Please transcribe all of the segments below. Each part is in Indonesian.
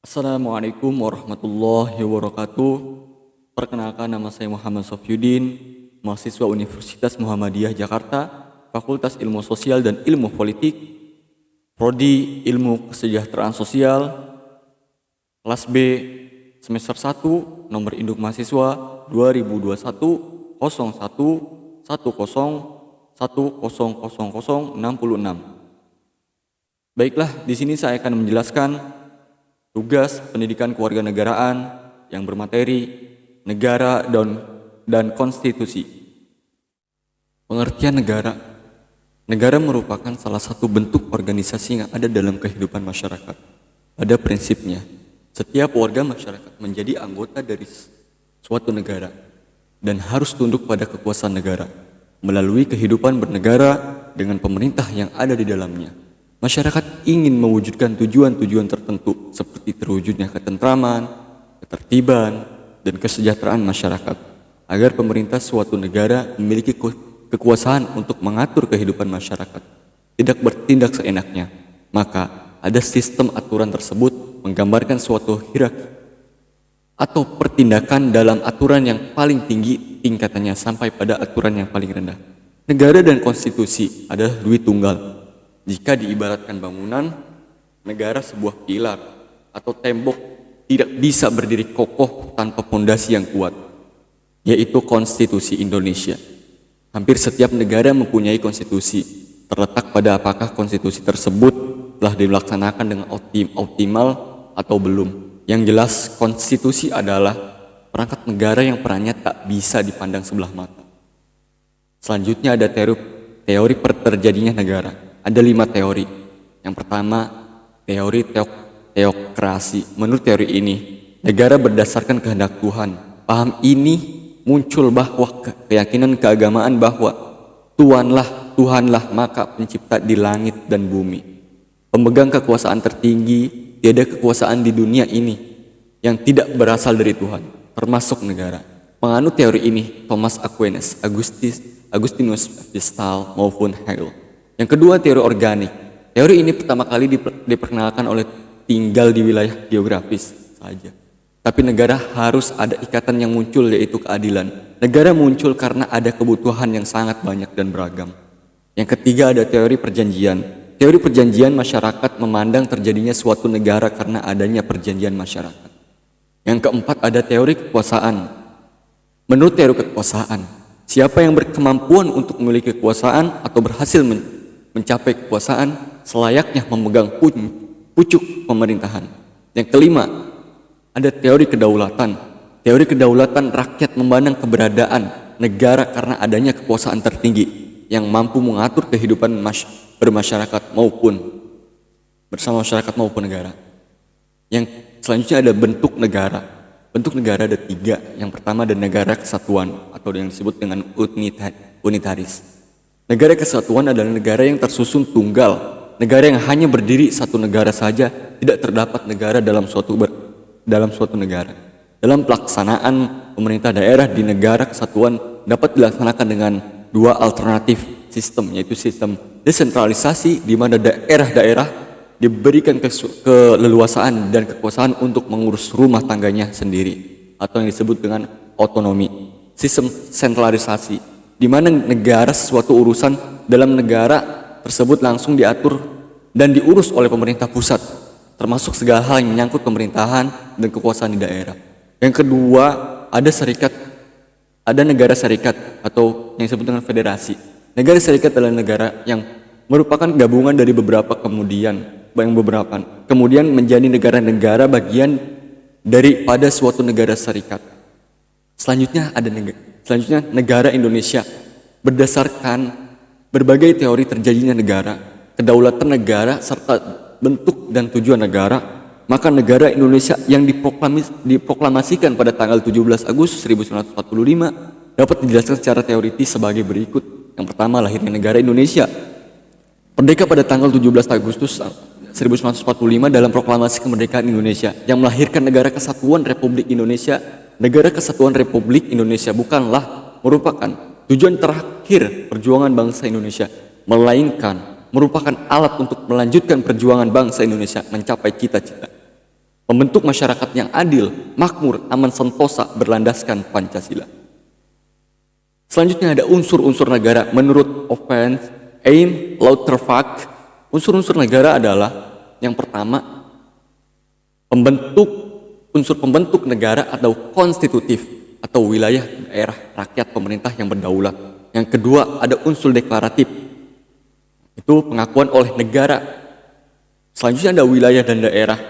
Assalamualaikum warahmatullahi wabarakatuh. Perkenalkan, nama saya Muhammad Sofyudin, mahasiswa Universitas Muhammadiyah Jakarta, Fakultas Ilmu Sosial dan Ilmu Politik, Prodi Ilmu Kesejahteraan Sosial, kelas B, semester 1, nomor induk mahasiswa 2021 01 10 10 66. Baiklah, di sini saya akan menjelaskan tugas pendidikan kewarganegaraan yang bermateri negara dan konstitusi. Pengertian negara. Negara merupakan salah satu bentuk organisasi yang ada dalam kehidupan masyarakat. Pada prinsipnya, setiap warga masyarakat menjadi anggota dari suatu negara dan harus tunduk pada kekuasaan negara melalui kehidupan bernegara dengan pemerintah yang ada di dalamnya. Masyarakat ingin mewujudkan tujuan-tujuan tertentu seperti terwujudnya ketentraman, ketertiban, dan kesejahteraan masyarakat agar pemerintah suatu negara memiliki kekuasaan untuk mengatur kehidupan masyarakat, tidak bertindak seenaknya. Maka ada sistem aturan tersebut menggambarkan suatu hierarki atau pertindakan dalam aturan yang paling tinggi tingkatannya sampai pada aturan yang paling rendah. Negara dan konstitusi adalah duit tunggal. Jika diibaratkan bangunan, negara sebuah pilar atau tembok tidak bisa berdiri kokoh tanpa fondasi yang kuat, yaitu konstitusi Indonesia. Hampir setiap negara mempunyai konstitusi, terletak pada apakah konstitusi tersebut telah dilaksanakan dengan optimal atau belum. Yang jelas, konstitusi adalah perangkat negara yang perannya tak bisa dipandang sebelah mata. Selanjutnya ada teori terjadinya negara. Ada 5 teori. Yang pertama, teori teokrasi. Menurut teori ini, negara berdasarkan kehendak Tuhan. Paham ini muncul bahwa keyakinan keagamaan bahwa Tuhanlah maka pencipta di langit dan bumi. Pemegang kekuasaan tertinggi, tiada kekuasaan di dunia ini yang tidak berasal dari Tuhan, termasuk negara. Penganut teori ini Thomas Aquinas, Agustinus Pistal maupun Hegel. Yang kedua, teori organik. Teori ini pertama kali diperkenalkan oleh tinggal di wilayah geografis saja. Tapi negara harus ada ikatan yang muncul, yaitu keadilan. Negara muncul karena ada kebutuhan yang sangat banyak dan beragam. Yang ketiga, ada teori perjanjian. Teori perjanjian, masyarakat memandang terjadinya suatu negara karena adanya perjanjian masyarakat. Yang keempat, ada teori kekuasaan. Menurut teori kekuasaan, siapa yang berkemampuan untuk memiliki kekuasaan atau berhasil mencapai kekuasaan selayaknya memegang pucuk pemerintahan. Yang kelima, ada teori kedaulatan. Teori kedaulatan, rakyat memandang keberadaan negara karena adanya kekuasaan tertinggi yang mampu mengatur kehidupan bermasyarakat maupun bersama masyarakat maupun negara. Yang selanjutnya ada bentuk negara. Bentuk negara ada 3. Yang pertama ada negara kesatuan atau yang disebut dengan unitaris. Negara kesatuan adalah negara yang tersusun tunggal, negara yang hanya berdiri satu negara saja, tidak terdapat negara dalam suatu negara. Dalam pelaksanaan pemerintah daerah di negara kesatuan dapat dilaksanakan dengan 2 alternatif sistem, yaitu sistem desentralisasi di mana daerah-daerah diberikan keleluasaan dan kekuasaan untuk mengurus rumah tangganya sendiri atau yang disebut dengan otonomi. Sistem sentralisasi di mana negara sesuatu urusan dalam negara tersebut langsung diatur dan diurus oleh pemerintah pusat, termasuk segala hal yang menyangkut pemerintahan dan kekuasaan di daerah. Yang kedua, ada negara serikat atau yang disebut dengan federasi. Negara serikat adalah negara yang merupakan gabungan dari beberapa kemudian menjadi negara-negara bagian daripada suatu negara serikat. Selanjutnya negara Indonesia. Berdasarkan berbagai teori terjadinya negara, kedaulatan negara serta bentuk dan tujuan negara, maka negara Indonesia yang diproklamasikan pada tanggal 17 Agustus 1945 dapat dijelaskan secara teoritis sebagai berikut. Yang pertama, lahirnya negara Indonesia. Merdeka pada tanggal 17 Agustus 1945 dalam proklamasi kemerdekaan Indonesia yang melahirkan negara kesatuan Republik Indonesia. Negara kesatuan Republik Indonesia bukanlah merupakan tujuan terakhir perjuangan bangsa Indonesia, melainkan merupakan alat untuk melanjutkan perjuangan bangsa Indonesia mencapai cita-cita. membentuk masyarakat yang adil, makmur, aman sentosa berlandaskan Pancasila. Selanjutnya ada unsur-unsur negara menurut Offense, Aim, Lauterpacht. Unsur-unsur negara adalah yang pertama, unsur pembentuk negara atau konstitutif atau wilayah daerah rakyat pemerintah yang berdaulat. Yang kedua ada unsur deklaratif, itu pengakuan oleh negara. Selanjutnya ada wilayah dan daerah.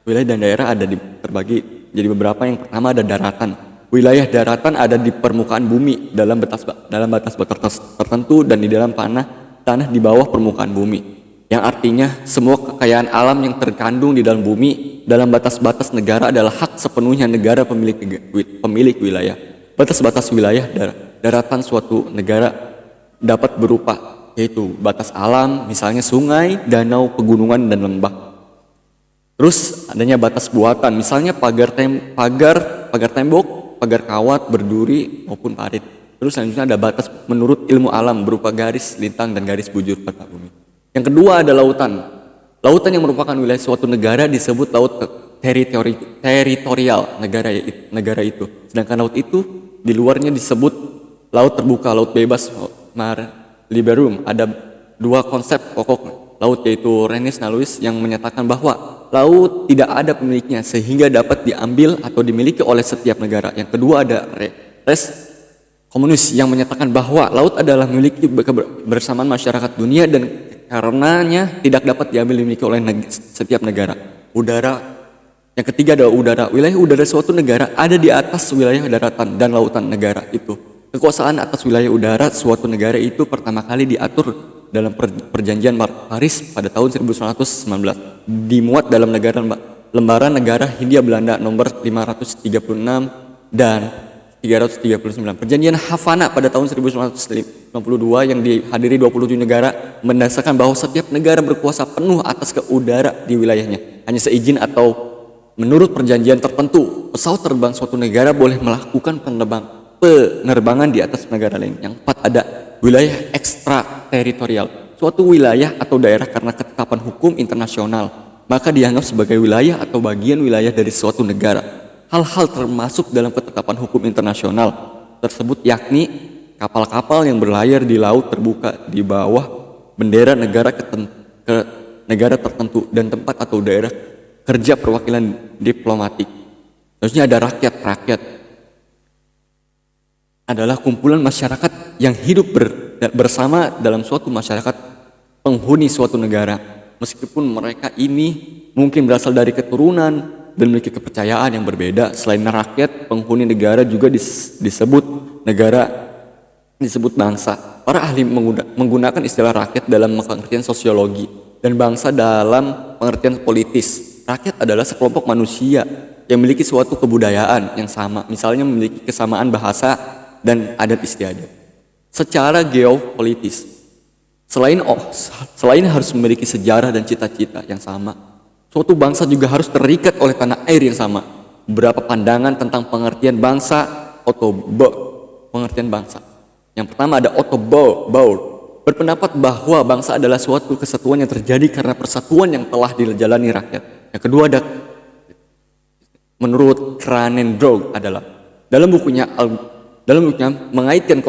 Wilayah dan daerah ada terbagi jadi beberapa. Yang pertama ada daratan. Wilayah daratan ada di permukaan bumi dalam batas tertentu dan di dalam tanah di bawah permukaan bumi. Yang artinya semua kekayaan alam yang terkandung di dalam bumi dalam batas-batas negara adalah hak sepenuhnya negara pemilik wilayah. Batas-batas wilayah daratan suatu negara dapat berupa yaitu batas alam, misalnya sungai, danau, pegunungan, dan lembah. Terus adanya batas buatan, misalnya pagar tembok, pagar kawat, berduri, maupun parit. Terus selanjutnya ada batas menurut ilmu alam berupa garis lintang dan garis bujur peta bumi. Yang kedua ada lautan. Lautan yang merupakan wilayah suatu negara disebut laut teritorial negara itu. Sedangkan laut itu di luarnya disebut laut terbuka, laut bebas, mare liberum. Ada dua konsep pokok laut yaitu Rennes Naluis yang menyatakan bahwa laut tidak ada pemiliknya sehingga dapat diambil atau dimiliki oleh setiap negara. Yang kedua ada res communis yang menyatakan bahwa laut adalah milik bersamaan masyarakat dunia dan karenanya tidak dapat diambil dimiliki oleh setiap negara. Udara. Yang ketiga adalah udara. Wilayah udara suatu negara ada di atas wilayah daratan dan lautan negara itu. Kekuasaan atas wilayah udara suatu negara itu pertama kali diatur dalam perjanjian Paris pada tahun 1919. Dimuat dalam lembaran negara Hindia Belanda nomor 536 dan 339. Perjanjian Havana pada tahun 1992 yang dihadiri 27 negara mendasarkan bahwa setiap negara berkuasa penuh atas ke udara di wilayahnya. Hanya seizin atau menurut perjanjian tertentu, pesawat terbang suatu negara boleh melakukan penerbangan di atas negara lain. Yang keempat ada wilayah ekstrateritorial. Suatu wilayah atau daerah karena ketetapan hukum internasional, maka dianggap sebagai wilayah atau bagian wilayah dari suatu negara. Hal-hal termasuk dalam ketetapan hukum internasional tersebut yakni kapal-kapal yang berlayar di laut terbuka di bawah bendera negara tertentu dan tempat atau daerah kerja perwakilan diplomatik. Terusnya ada rakyat. Rakyat adalah kumpulan masyarakat yang hidup bersama dalam suatu masyarakat penghuni suatu negara. Meskipun mereka ini mungkin berasal dari keturunan dan memiliki kepercayaan yang berbeda. Selain rakyat, penghuni negara juga disebut bangsa. Para ahli menggunakan istilah rakyat dalam pengertian sosiologi dan bangsa dalam pengertian politis. Rakyat adalah sekelompok manusia yang memiliki suatu kebudayaan yang sama, misalnya memiliki kesamaan bahasa dan adat istiadat. Secara geopolitis, selain harus memiliki sejarah dan cita-cita yang sama, suatu bangsa juga harus terikat oleh tanah air yang sama. Beberapa pandangan tentang pengertian bangsa pengertian bangsa. Yang pertama ada Otto Bauer berpendapat bahwa bangsa adalah suatu kesatuan yang terjadi karena persatuan yang telah dijalani rakyat. Yang kedua ada menurut Kranendorf adalah dalam bukunya mengaitkan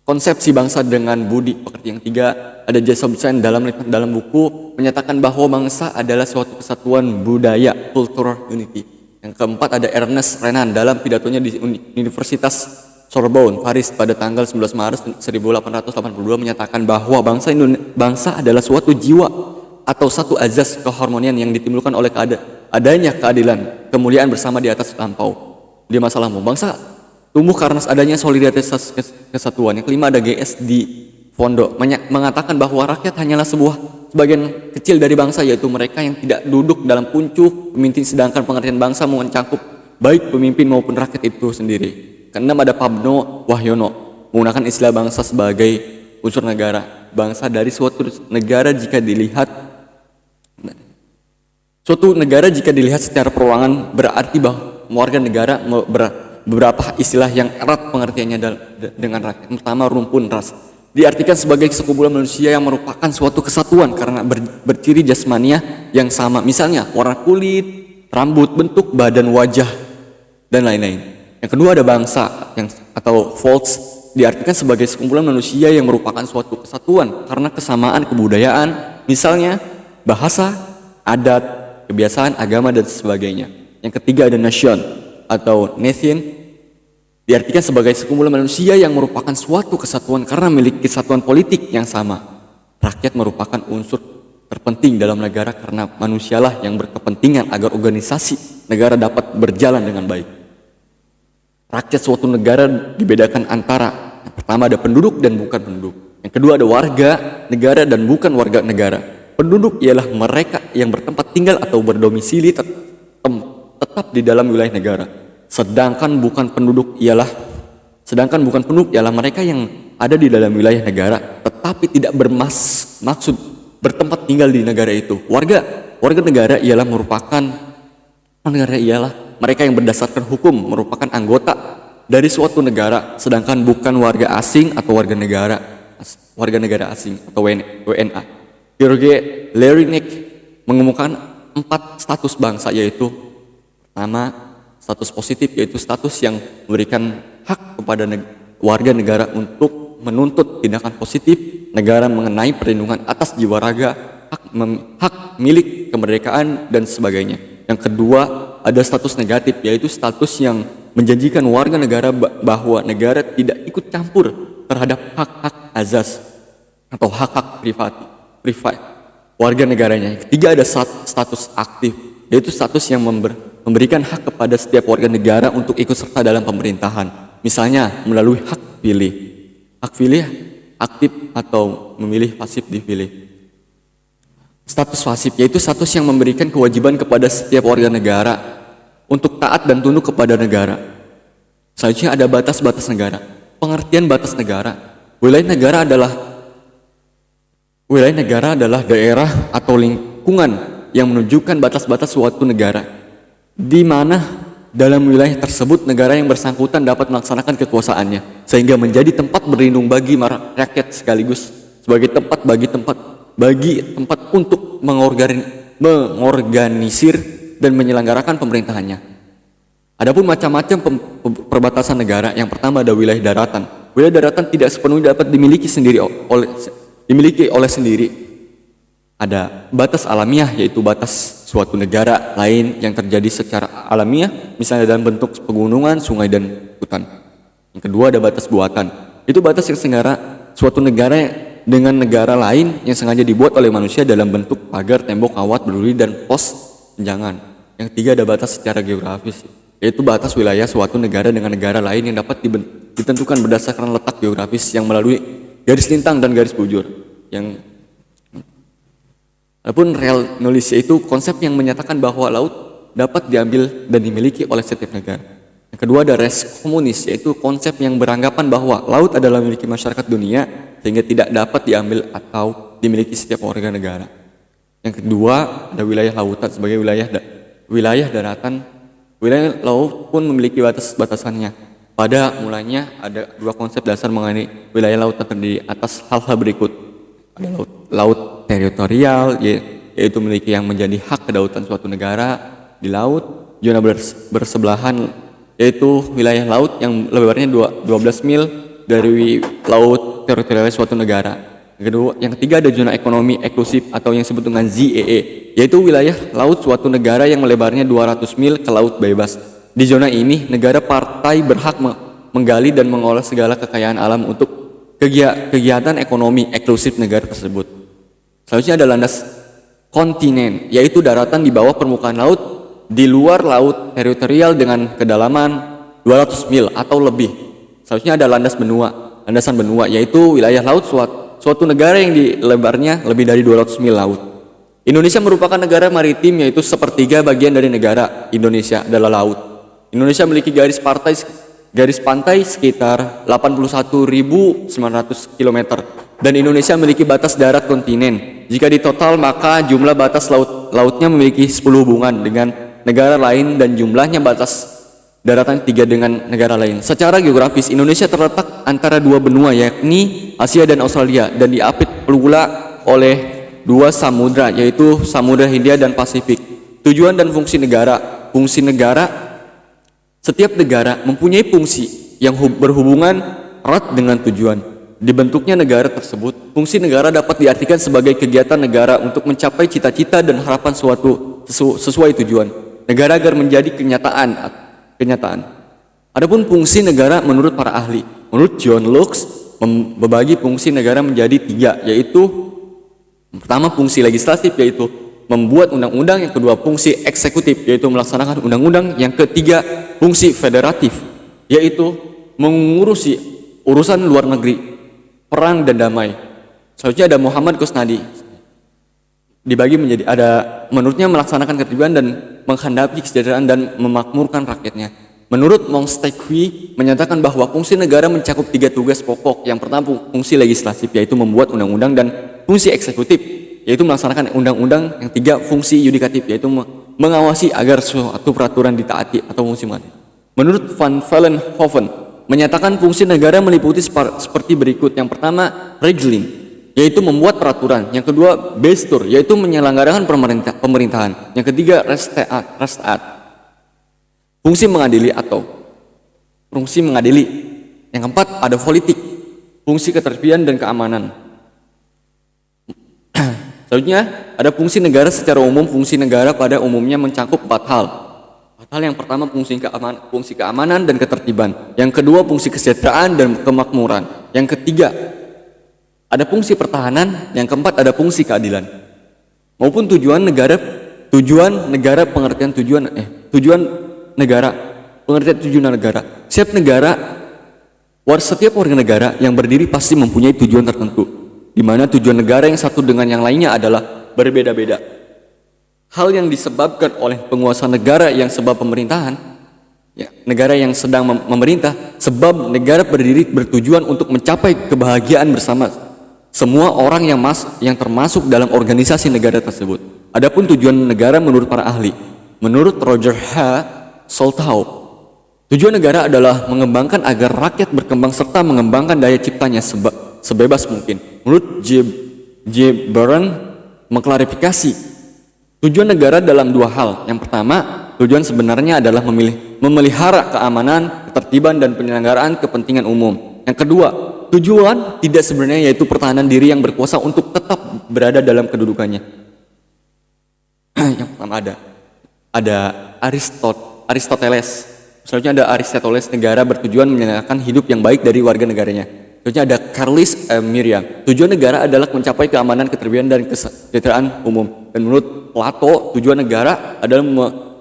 konsepsi bangsa dengan budi pekerti. Yang tiga ada Jacobsen dalam buku menyatakan bahwa bangsa adalah suatu kesatuan budaya, cultural unity. Yang keempat ada Ernest Renan dalam pidatonya di Universitas Sorbonne, Paris pada tanggal 11 Maret 1882 menyatakan bahwa bangsa adalah suatu jiwa atau satu azas keharmonian yang ditimbulkan oleh adanya keadilan, kemuliaan bersama di atas di masa lampau. Bangsa tumbuh karena adanya solidaritas kesatuan. Yang kelima ada GS di Fondo mengatakan bahwa rakyat hanyalah sebagian kecil dari bangsa, yaitu mereka yang tidak duduk dalam puncuk pemimpin, sedangkan pengertian bangsa mencakup baik pemimpin maupun rakyat itu sendiri. Keenam ada Pabno Wahyono menggunakan istilah bangsa sebagai unsur negara. Bangsa dari suatu negara jika dilihat secara perorangan berarti bahwa warga negara beberapa istilah yang erat pengertiannya dengan rakyat. Pertama, rumpun ras diartikan sebagai sekumpulan manusia yang merupakan suatu kesatuan karena berciri jasmania yang sama. Misalnya warna kulit, rambut, bentuk badan, wajah, dan lain-lain. Yang kedua ada bangsa atau folks, diartikan sebagai sekumpulan manusia yang merupakan suatu kesatuan karena kesamaan kebudayaan, misalnya bahasa, adat, kebiasaan, agama, dan sebagainya. Yang ketiga ada nation atau nation, diartikan sebagai sekumpulan manusia yang merupakan suatu kesatuan karena memiliki kesatuan politik yang sama. Rakyat merupakan unsur terpenting dalam negara karena manusialah yang berkepentingan agar organisasi negara dapat berjalan dengan baik. Rakyat suatu negara dibedakan antara yang pertama ada penduduk dan bukan penduduk. Yang kedua ada warga negara dan bukan warga negara. Penduduk ialah mereka yang bertempat tinggal atau berdomisili tetap di dalam wilayah negara. Sedangkan bukan penduduk ialah mereka yang ada di dalam wilayah negara tetapi tidak bermaksud bertempat tinggal di negara itu. Warga negara ialah mereka yang berdasarkan hukum merupakan anggota dari suatu negara, sedangkan bukan warga asing atau warga negara asing atau WNA. George Lerinick mengemukakan 4 status bangsa, yaitu pertama status positif, yaitu status yang memberikan hak kepada warga negara untuk menuntut tindakan positif negara mengenai perlindungan atas jiwa raga, hak milik, kemerdekaan, dan sebagainya. Yang kedua ada status negatif, yaitu status yang menjanjikan warga negara bahwa negara tidak ikut campur terhadap hak-hak azas atau hak-hak privat warga negaranya. Yang ketiga ada status aktif, yaitu status yang memberikan hak kepada setiap warga negara untuk ikut serta dalam pemerintahan, misalnya melalui hak pilih aktif atau memilih pasif dipilih. Status pasif yaitu status yang memberikan kewajiban kepada setiap warga negara untuk taat dan tunduk kepada negara. Selanjutnya ada batas-batas negara. Pengertian batas negara. Wilayah negara adalah daerah atau lingkungan yang menunjukkan batas-batas suatu negara, di mana dalam wilayah tersebut negara yang bersangkutan dapat melaksanakan kekuasaannya, sehingga menjadi tempat berlindung bagi rakyat sekaligus sebagai tempat untuk mengorganisir dan menyelenggarakan pemerintahannya. Adapun macam-macam perbatasan negara, yang pertama ada wilayah daratan. Wilayah daratan tidak sepenuhnya dapat dimiliki oleh sendiri. Ada batas alamiah, yaitu batas suatu negara lain yang terjadi secara alamiah, misalnya dalam bentuk pegunungan, sungai, dan hutan. Yang kedua ada batas buatan. Itu batas yang suatu negara dengan negara lain yang sengaja dibuat oleh manusia dalam bentuk pagar, tembok, kawat, berduri, dan pos penjagaan. Yang ketiga ada batas secara geografis, yaitu batas wilayah suatu negara dengan negara lain yang dapat ditentukan berdasarkan letak geografis yang melalui garis lintang dan garis bujur. Adapun real knowledge yaitu konsep yang menyatakan bahwa laut dapat diambil dan dimiliki oleh setiap negara. Yang kedua ada res komunis, yaitu konsep yang beranggapan bahwa laut adalah milik masyarakat dunia sehingga tidak dapat diambil atau dimiliki setiap warga negara. Yang kedua ada wilayah lautan sebagai wilayah daratan. Wilayah laut pun memiliki batasannya. Pada mulanya ada 2 konsep dasar mengenai wilayah lautan terdiri atas hal-hal berikut. Ada laut teritorial, yaitu memiliki yang menjadi hak kedaulatan suatu negara di laut. Zona bersebelahan, yaitu wilayah laut yang lebarnya 12 mil dari laut teritorial suatu negara. Yang ketiga ada zona ekonomi eksklusif atau yang disebut dengan ZEE, yaitu wilayah laut suatu negara yang melebarnya 200 mil ke laut bebas. Di zona ini negara partai berhak menggali dan mengolah segala kekayaan alam untuk kegiatan ekonomi eksklusif negara tersebut. Selanjutnya ada landas kontinen, yaitu daratan di bawah permukaan laut di luar laut teritorial dengan kedalaman 200 mil atau lebih. Selanjutnya ada landasan benua, yaitu wilayah laut suatu negara yang di lebarnya lebih dari 200 mil laut. Indonesia merupakan negara maritim, yaitu sepertiga bagian dari negara Indonesia adalah laut. Indonesia memiliki garis pantai sekitar 81.900 km dan Indonesia memiliki batas darat kontinen. Jika ditotal maka jumlah batas lautnya memiliki 10 hubungan dengan negara lain dan jumlahnya batas daratan 3 dengan negara lain. Secara geografis Indonesia terletak antara 2 benua, yakni Asia dan Australia, dan diapit pula oleh 2 samudra, yaitu Samudra Hindia dan Pasifik. Tujuan dan fungsi negara. Fungsi negara, setiap negara mempunyai fungsi yang berhubungan erat dengan tujuan. Dibentuknya negara tersebut, fungsi negara dapat diartikan sebagai kegiatan negara untuk mencapai cita-cita dan harapan sesuai tujuan negara agar menjadi kenyataan. Adapun fungsi negara menurut para ahli, menurut John Locke membagi fungsi negara menjadi 3, yaitu pertama fungsi legislatif, yaitu membuat undang-undang, yang kedua fungsi eksekutif, yaitu melaksanakan undang-undang, yang ketiga fungsi federatif, yaitu mengurusi urusan luar negeri, perang dan damai. Selanjutnya ada Muhammad Kusnadi, dibagi menjadi ada menurutnya melaksanakan ketertiban dan menghadapi kesejahteraan dan memakmurkan rakyatnya. Menurut Montesquieu menyatakan bahwa fungsi negara mencakup 3 tugas pokok. Yang pertama fungsi legislatif, yaitu membuat undang-undang, dan fungsi eksekutif, yaitu melaksanakan undang-undang. Yang 3 fungsi yudikatif, yaitu mengawasi agar suatu peraturan ditaati atau fungsi mana. Menurut Van Vollenhoven menyatakan fungsi negara meliputi seperti berikut. Yang pertama regeling, yaitu membuat peraturan. Yang kedua bestur, yaitu menyelenggarakan pemerintahan. Yang ketiga restaat, fungsi mengadili atau fungsi mengadili. Yang keempat ada politik, fungsi ketertiban dan keamanan. Selanjutnya ada fungsi negara secara umum. Fungsi negara pada umumnya mencakup 4 hal. Yang pertama fungsi keamanan dan ketertiban. Yang kedua fungsi kesejahteraan dan kemakmuran. Yang ketiga ada fungsi pertahanan. Yang keempat ada fungsi keadilan. Maupun tujuan negara pengertian tujuan negara. Setiap warga negara yang berdiri pasti mempunyai tujuan tertentu, di mana tujuan negara yang satu dengan yang lainnya adalah berbeda-beda. Hal yang disebabkan oleh penguasa negara yang sebab pemerintahan, negara yang sedang memerintah, sebab negara berdiri bertujuan untuk mencapai kebahagiaan bersama semua orang yang termasuk dalam organisasi negara tersebut. Adapun tujuan negara menurut para ahli, menurut Roger H. Soltau, tujuan negara adalah mengembangkan agar rakyat berkembang serta mengembangkan daya ciptanya sebebas mungkin. Menurut J. Barron mengklarifikasi tujuan negara dalam 2 hal. Yang pertama, tujuan sebenarnya adalah memelihara keamanan, ketertiban, dan penyelenggaraan kepentingan umum. Yang kedua, tujuan tidak sebenarnya, yaitu pertahanan diri yang berkuasa untuk tetap berada dalam kedudukannya. Yang pertama ada Aristoteles. Selanjutnya ada Aristoteles, negara bertujuan menyenangkan hidup yang baik dari warga negaranya. Selanjutnya ada Carlis Miriam, tujuan negara adalah mencapai keamanan, ketertiban, dan kesejahteraan umum. Dan menurut Plato, tujuan negara adalah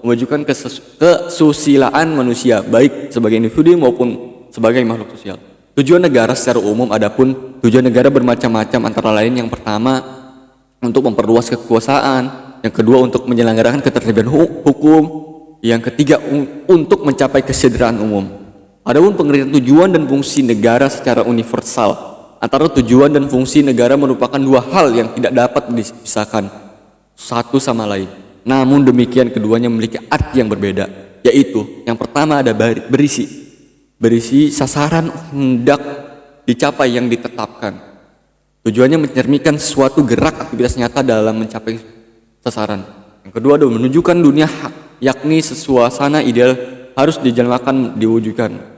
memajukan kesusilaan manusia, baik sebagai individu maupun sebagai makhluk sosial. Tujuan negara secara umum, adapun tujuan negara bermacam-macam, antara lain yang pertama untuk memperluas kekuasaan, yang kedua untuk menyelenggarakan ketertiban hukum, yang ketiga untuk mencapai kesejahteraan umum. Adapun pengertian tujuan dan fungsi negara secara universal, antara tujuan dan fungsi negara merupakan 2 hal yang tidak dapat dipisahkan satu sama lain. Namun demikian keduanya memiliki arti yang berbeda, yaitu yang pertama ada berisi sasaran hendak dicapai yang ditetapkan. Tujuannya mencerminkan suatu gerak aktivitas nyata dalam mencapai sasaran. Yang kedua adalah menunjukkan dunia hak, yakni suasana ideal harus dijalankan, diwujudkan.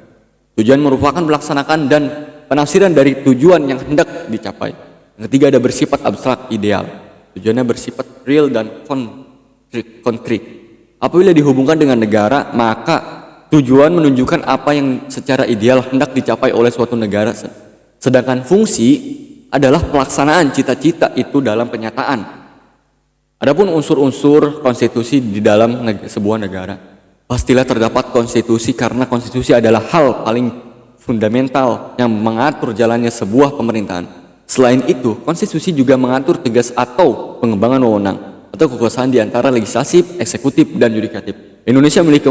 Tujuan merupakan melaksanakan dan penafsiran dari tujuan yang hendak dicapai. Yang ketiga ada bersifat abstrak ideal. Tujuannya bersifat real dan konkret. Apabila dihubungkan dengan negara, maka tujuan menunjukkan apa yang secara ideal hendak dicapai oleh suatu negara. Sedangkan fungsi adalah pelaksanaan cita-cita itu dalam kenyataan. Adapun unsur-unsur konstitusi di dalam sebuah negara, pastilah terdapat konstitusi karena konstitusi adalah hal paling fundamental yang mengatur jalannya sebuah pemerintahan. Selain itu, konstitusi juga mengatur tugas atau pengembangan wewenang atau kekuasaan di antara legislatif, eksekutif, dan yudikatif. Indonesia memiliki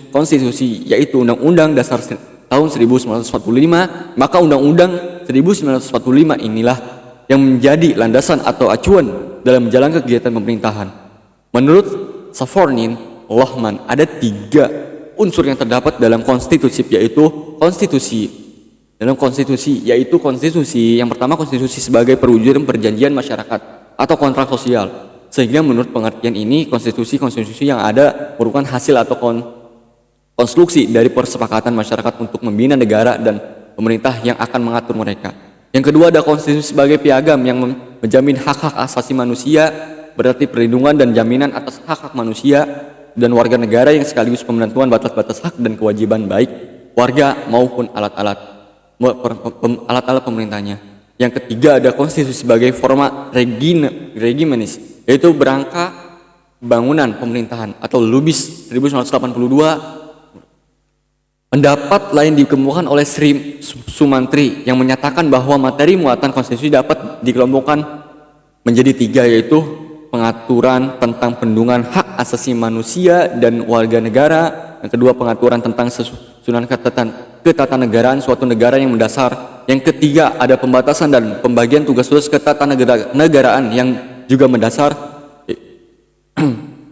konstitusi, yaitu Undang-Undang Dasar tahun 1945, maka Undang-Undang 1945 inilah yang menjadi landasan atau acuan dalam menjalankan kegiatan pemerintahan. Menurut Savornin Lohman, ada 3 unsur yang terdapat dalam konstitusi, yaitu konstitusi yang pertama, konstitusi sebagai perwujudan perjanjian masyarakat atau kontrak sosial. Sehingga menurut pengertian ini, konstitusi-konstitusi yang ada merupakan hasil atau konstruksi dari persepakatan masyarakat untuk membina negara dan pemerintah yang akan mengatur mereka. Yang kedua ada konstitusi sebagai piagam yang menjamin hak-hak asasi manusia, berarti perlindungan dan jaminan atas hak-hak manusia dan warga negara yang sekaligus penentuan batas-batas hak dan kewajiban baik warga maupun alat-alat pemerintahnya. Yang ketiga ada konstitusi sebagai forma regimenis, yaitu berangka bangunan pemerintahan atau Lubis 1982. Pendapat lain dikemukakan oleh Sri Sumantri yang menyatakan bahwa materi muatan konstitusi dapat dikelompokkan menjadi tiga, yaitu pengaturan tentang perlindungan hak asasi manusia dan warga negara. Yang kedua, pengaturan tentang susunan ketatanegaraan suatu negara yang mendasar. Yang ketiga, ada pembatasan dan pembagian tugas-tugas ketatanegaraan yang juga mendasar.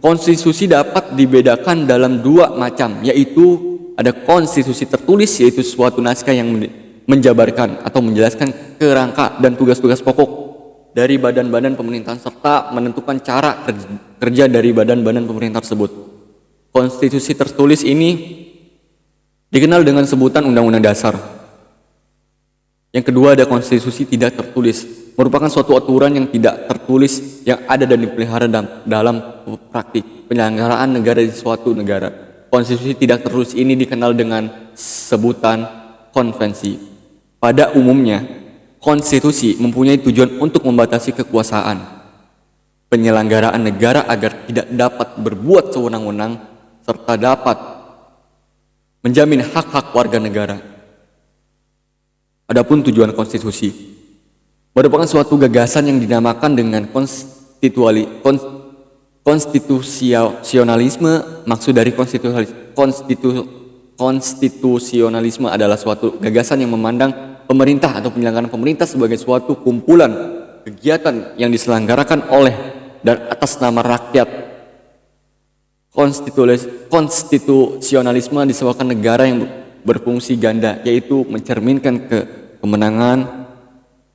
Konstitusi dapat dibedakan dalam dua macam, yaitu ada konstitusi tertulis, yaitu suatu naskah yang menjabarkan atau menjelaskan kerangka dan tugas-tugas pokok dari badan-badan pemerintahan serta menentukan cara kerja dari badan-badan pemerintah tersebut. Konstitusi tertulis ini dikenal dengan sebutan Undang-Undang Dasar. Yang kedua ada konstitusi tidak tertulis, merupakan suatu aturan yang tidak tertulis yang ada dan dipelihara dalam praktik penyelenggaraan negara di suatu negara. Konstitusi tidak tertulis ini dikenal dengan sebutan konvensi. Pada umumnya, konstitusi mempunyai tujuan untuk membatasi kekuasaan penyelenggaraan negara agar tidak dapat berbuat sewenang-wenang serta dapat menjamin hak-hak warga negara. Adapun tujuan konstitusi merupakan suatu gagasan yang dinamakan dengan konstitusionalisme. Maksud dari konstitusionalisme adalah suatu gagasan yang memandang pemerintah atau penyelenggaraan pemerintah sebagai suatu kumpulan kegiatan yang diselenggarakan oleh dan atas nama rakyat. Konstitusionalisme disebabkan negara yang berfungsi ganda, yaitu mencerminkan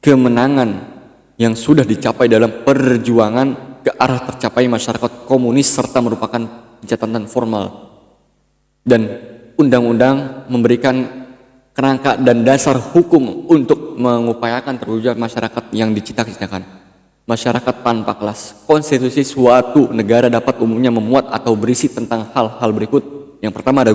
kemenangan yang sudah dicapai dalam perjuangan ke arah tercapai masyarakat komunis serta merupakan catatan formal. Dan undang-undang memberikan kerangka dan dasar hukum untuk mengupayakan terwujudnya masyarakat yang dicita-citakan. Masyarakat tanpa kelas. Konstitusi suatu negara dapat umumnya memuat atau berisi tentang hal-hal berikut. Yang pertama ada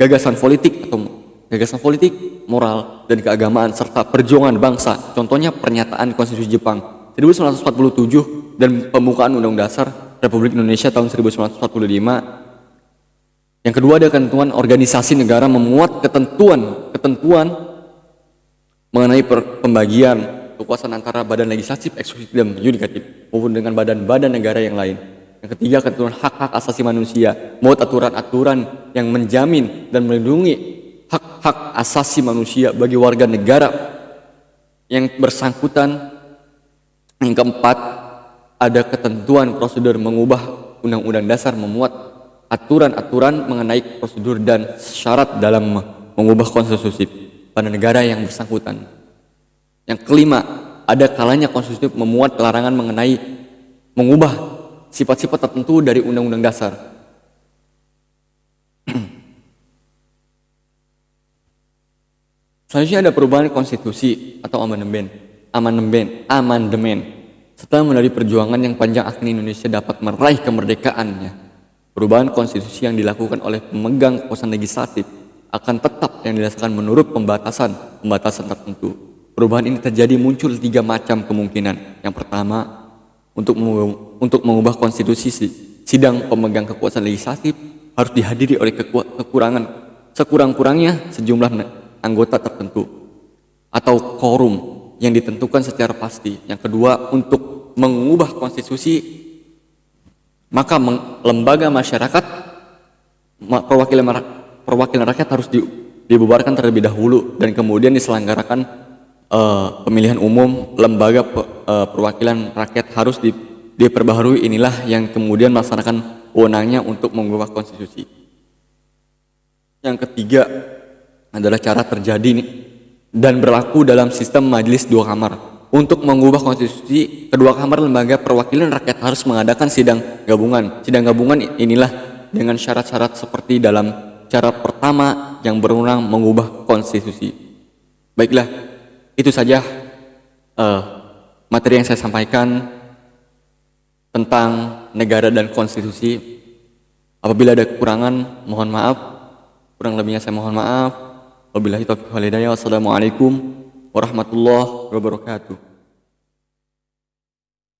gagasan politik atau gagasan politik, moral, dan keagamaan serta perjuangan bangsa. Contohnya pernyataan Konstitusi Jepang 1947 dan pembukaan Undang-Undang Dasar Republik Indonesia tahun 1945. Yang kedua ada ketentuan organisasi negara memuat ketentuan mengenai pembagian kekuasaan antara badan legislatif, eksekutif, dan yudikatif maupun dengan badan-badan negara yang lain. Yang ketiga ketentuan hak-hak asasi manusia, muat aturan-aturan yang menjamin dan melindungi hak-hak asasi manusia bagi warga negara yang bersangkutan. Yang keempat ada ketentuan prosedur mengubah Undang-Undang Dasar, memuat aturan-aturan mengenai prosedur dan syarat dalam mengubah konstitusi pada negara yang bersangkutan. Yang kelima, ada kalanya konstitusi memuat larangan mengenai mengubah sifat-sifat tertentu dari Undang-Undang Dasar. Selanjutnya ada perubahan konstitusi atau amandemen. Setelah melalui perjuangan yang panjang akhirnya Indonesia dapat meraih kemerdekaannya. Perubahan konstitusi yang dilakukan oleh pemegang kekuasaan legislatif akan tetap yang dirasakan menurut pembatasan tertentu. Perubahan ini terjadi muncul 3 macam kemungkinan. Yang pertama, untuk mengubah konstitusi, sidang pemegang kekuasaan legislatif harus dihadiri oleh sekurang-kurangnya sejumlah anggota tertentu atau quorum yang ditentukan secara pasti. Yang kedua, untuk mengubah konstitusi, maka lembaga masyarakat perwakilan rakyat harus dibubarkan terlebih dahulu dan kemudian diselenggarakan pemilihan umum. Lembaga perwakilan rakyat harus diperbaharui. Inilah yang kemudian melaksanakan wewenangnya untuk mengubah konstitusi. Yang ketiga adalah cara terjadi dan berlaku dalam sistem majelis 2 kamar. untuk mengubah konstitusi, kedua kamar lembaga perwakilan rakyat harus mengadakan sidang gabungan. Sidang gabungan inilah dengan syarat-syarat seperti dalam cara pertama yang berwenang mengubah konstitusi. Baiklah, itu saja materi yang saya sampaikan tentang negara dan konstitusi. Apabila ada kekurangan, mohon maaf. Kurang lebihnya saya mohon maaf. Wabillahi taufiq wal hidayah. Wassalamualaikum warahmatullahi wabarakatuh.